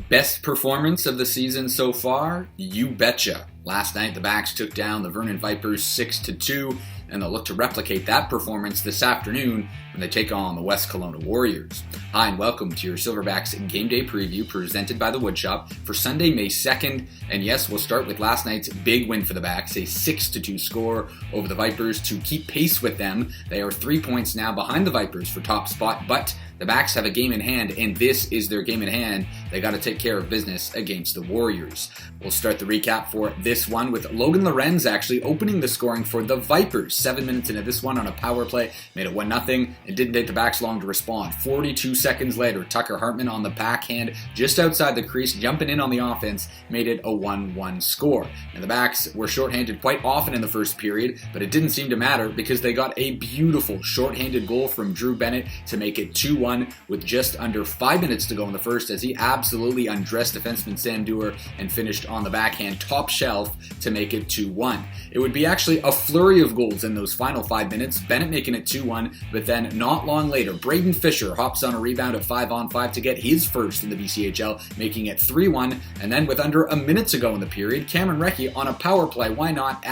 Best performance of the season so far? You betcha. Last night, the Backs took down the Vernon Vipers 6-2, and they'll look to replicate that performance this afternoon when they take on the West Kelowna Warriors. Hi, and welcome to your Silverbacks Game Day Preview presented by the Woodshop for Sunday, May 2nd. And yes, we'll start with last night's big win for the Backs, a 6-2 score over the Vipers to keep pace with them. They are 3 points now behind the Vipers for top spot, but the Backs have a game in hand, and this is their game in hand. They got to take care of business against the Warriors. We'll start the recap for this one with Logan Lorenz actually opening the scoring for the Vipers. 7 minutes into this one on a power play, made it 1-0. It didn't take the Backs long to respond. 42 seconds later, Tucker Hartman on the backhand just outside the crease, jumping in on the offense, made it a 1-1 score. And the Backs were shorthanded quite often in the first period, but it didn't seem to matter because they got a beautiful shorthanded goal from Drew Bennett to make it 2-1 with just under 5 minutes to go in the first, as he absolutely undressed defenseman Sam Dewar and finished on the backhand top shelf to make it 2-1. It would be actually a flurry of goals in those final 5 minutes, Bennett making it 2-1, but then not long later, Braden Fisher hops on a rebound at 5-on-5 to get his first in the BCHL, making it 3-1, and then with under a minute to go in the period, Cameron Recchi on a power play, why not,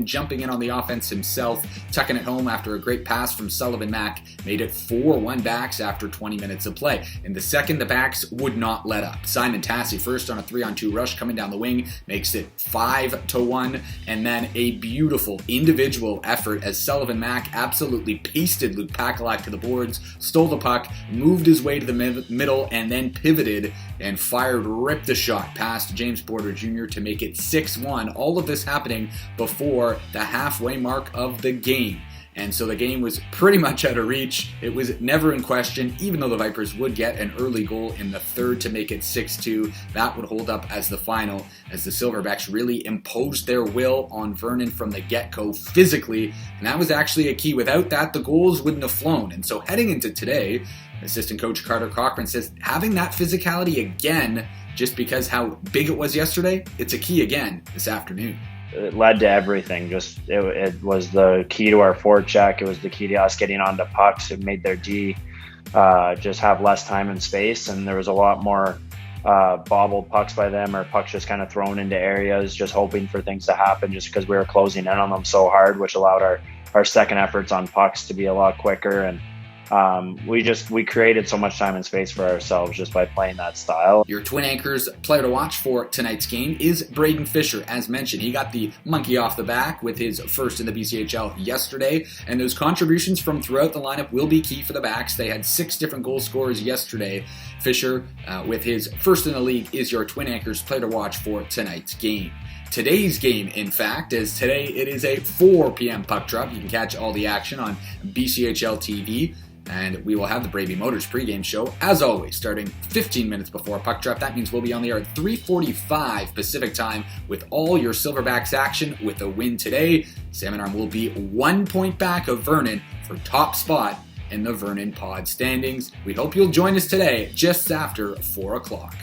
jumping in on the offense himself, tucking it home after a great pass from Sullivan Mack, made it 4-1 Backs after 20 minutes of play. In the second, the Backs would not let up. Simon Tassi first on a 3-on-2 rush coming down the wing, makes it 5-1, and then a beautiful individual effort as Sullivan Mack absolutely pasted Luke Pakalak to the boards, stole the puck, moved his way to the middle, and then pivoted and ripped a shot past James Porter Jr. to make it 6-1. All of this happening before the halfway mark of the game. And so the game was pretty much out of reach. It was never in question, even though the Vipers would get an early goal in the third to make it 6-2. That would hold up as the final, as the Silverbacks really imposed their will on Vernon from the get-go physically. And that was actually a key. Without that, the goals wouldn't have flown. And so heading into today, assistant coach Carter Cochran says having that physicality again, just because how big it was yesterday, it's a key again this afternoon. It led to everything. It was the key to our forecheck. It was the key to us getting onto pucks. It made their D just have less time and space, and there was a lot more bobbled pucks by them, or pucks just kind of thrown into areas, just hoping for things to happen, just because we were closing in on them so hard, which allowed our second efforts on pucks to be a lot quicker. And we created so much time and space for ourselves just by playing that style. Your Twin Anchors player to watch for tonight's game is Braden Fisher. As mentioned, he got the monkey off the back with his first in the BCHL yesterday, and those contributions from throughout the lineup will be key for the Backs. They had 6 different goal scorers yesterday. Fisher, with his first in the league, is your Twin Anchors player to watch for tonight's game. Today's game, in fact, as today it is a 4 p.m. puck drop. You can catch all the action on BCHL TV. And we will have the Bravey Motors pregame show, as always, starting 15 minutes before puck drop. That means we'll be on the air at 3:45 Pacific time with all your Silverbacks action. With a win today, Salmon Arm will be 1 point back of Vernon for top spot in the Vernon Pod standings. We hope you'll join us today just after 4 o'clock.